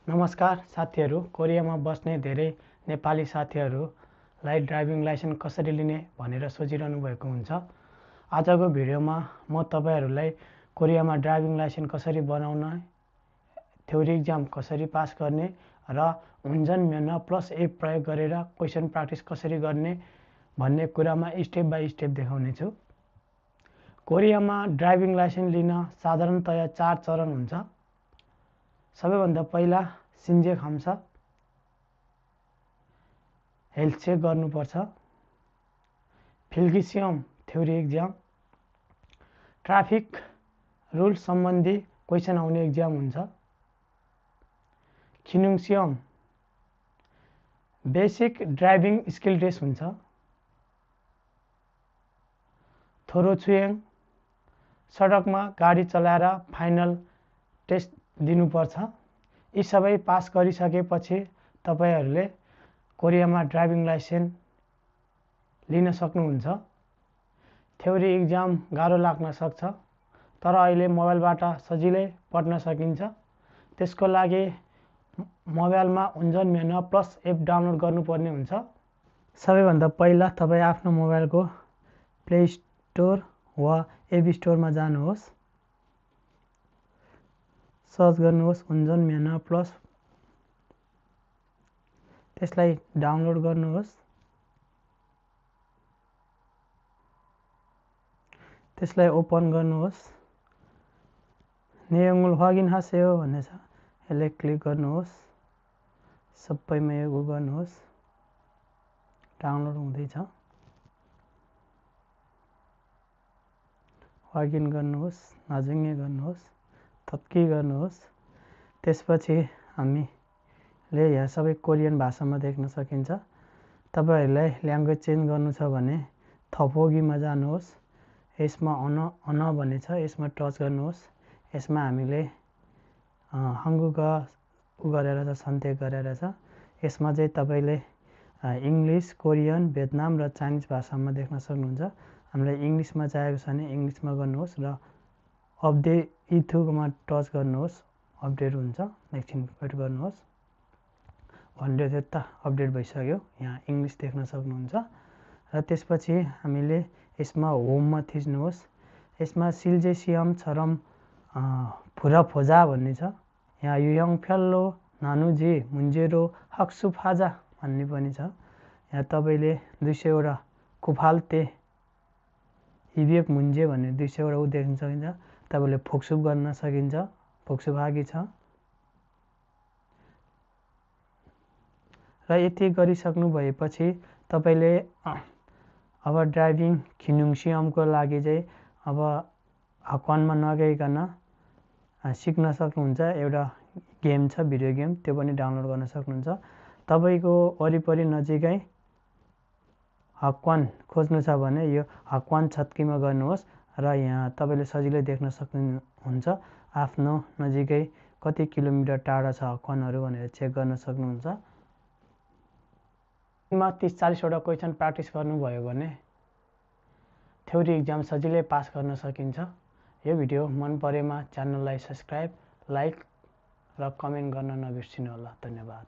नमस्कार साथीहरू। कोरियामा बस्ने धेरै नेपाली साथीहरूलाई ड्राइभिङ लाइसेन्स कसरी लिने भनेर सोचिरहनु भएको हुन्छ। आजको भिडियोमा म तपाईहरूलाई कोरियामा ड्राइभिङ लाइसेन्स कसरी बनाउने, थ्योरी एक्जाम कसरी पास गर्ने र हुन्जन म्योन प्लस एप प्रयोग गरेर क्वेसन प्र्याक्टिस कसरी गर्ने भन्ने कुरामा स्टेप बाई स्टेप देखाउने छु। कोरियामा ड्राइभिङ लाइसेन्स लिन साधारणतया 4 चरण हुन्छ। सबैभन्दा पहिला सिन्जे खाम्छ, हेल्थ चेक गर्नुपर्छ, फिल्गिसियम थ्योरी एक्जाम, ट्राफिक रुल सम्बन्धी क्वेसन आउने एक्जाम हुन्छ, खिनुङसियम बेसिक ड्राइभिङ स्किल टेस्ट हुन्छ, थोरोछुएङ सडकमा गाडी चलाएर फाइनल टेस्ट दिनुपर्छ। यी सबै पास गरिसकेपछि तपाईहरूले कोरियामा ड्राइभिङ लाइसेन्स लिन सक्नुहुन्छ। थ्योरी एक्जाम गाह्रो लाग्न सक्छ, तर अहिले मोबाइलबाट सजिलै पढ्न सकिन्छ। त्यसको लागि मोबाइलमा हुन्जन म्योन प्लस एप डाउनलोड गर्नुपर्ने हुन्छ। सबैभन्दा पहिला तपाईँ आफ्नो मोबाइलको प्ले स्टोर वा एप स्टोरमा जानुहोस्, सर्च गर्नुहोस् हुन्जन म्योन प्लस, त्यसलाई डाउनलोड गर्नुहोस्। त्यसलाई ओपन गर्नुहोस्। नेयङुल हगिन हासेयो भन्ने छ, यसलाई क्लिक गर्नुहोस्। सबैमा यो गर्नुहोस्, डाउनलोड हुँदैछ। लगिन गर्नुहोस्, नाजुङे गर्नुहोस्, थत्की गर्नुहोस्। त्यसपछि हामीले यहाँ सबै कोरियन भाषामा देख्न सकिन्छ। तपाईहरूलाई ल्याङ्ग्वेज चेन्ज गर्नु छ भने थपोगीमा जानुहोस्। यसमा अन भन्ने छ, यसमा टच गर्नुहोस्। यसमा हामीले हङ्गुका गरेर छ, सन्देह गरेर छ। यसमा चाहिँ तपाईँले इङ्ग्लिस, कोरियन, भियतनाम र चाइनिज भाषामा देख्न सक्नुहुन्छ। हामीलाई इङ्ग्लिसमा चाहिएको छ भने इङ्ग्लिसमा गर्नुहोस् र अपडेट इथुमा टच गर्नुहोस्। अपडेट हुन्छ, एकछिन वेट गर्नुहोस्। भन्दै त अपडेट भइसक्यो, यहाँ इङ्ग्लिस देख्न सक्नुहुन्छ। र त्यसपछि हामीले यसमा होममा थिच्नुहोस्। यसमा सिल्जेसियम छरम फुराफोजा भन्ने छ। यहाँ युयङ फ्याल्लो नानुजी मुन्जेरो हक्सुफाजा भन्ने पनि छ। यहाँ तपाईँले 200 वटा कुफाल्ते हिबियक मुन्जे भन्ने 200 वटा देख्न सकिन्छ। तपाईँले फोक्सुप गर्न सकिन्छ, फोक्सुभागी छ। र यति गरिसक्नु भएपछि तपाईँले अब ड्राइभिङ खिनुङसियमको लागि चाहिँ अब हक्वानमा नगइकन सिक्न सक्नुहुन्छ। एउटा गेम छ, भिडियो गेम, त्यो पनि डाउनलोड गर्न सक्नुहुन्छ। तपाईँको वरिपरि नजिकै हक्वान खोज्नु छ भने यो हक्वान छत्कीमा गर्नुहोस् र यहाँ तपाईँले सजिलै देख्न सक्नुहुन्छ। आफ्नो नजिकै कति किलोमिटर टाढा छ हक्वानहरू भनेर चेक गर्न सक्नुहुन्छ। 30-40 वटा क्वेसन प्र्याक्टिस गर्नुभयो भने थ्योरी एक्जाम सजिलै पास गर्न सकिन्छ। यो भिडियो मन परेमा च्यानललाई सब्सक्राइब, लाइक र कमेन्ट गर्न नबिर्सिनु होला। धन्यवाद।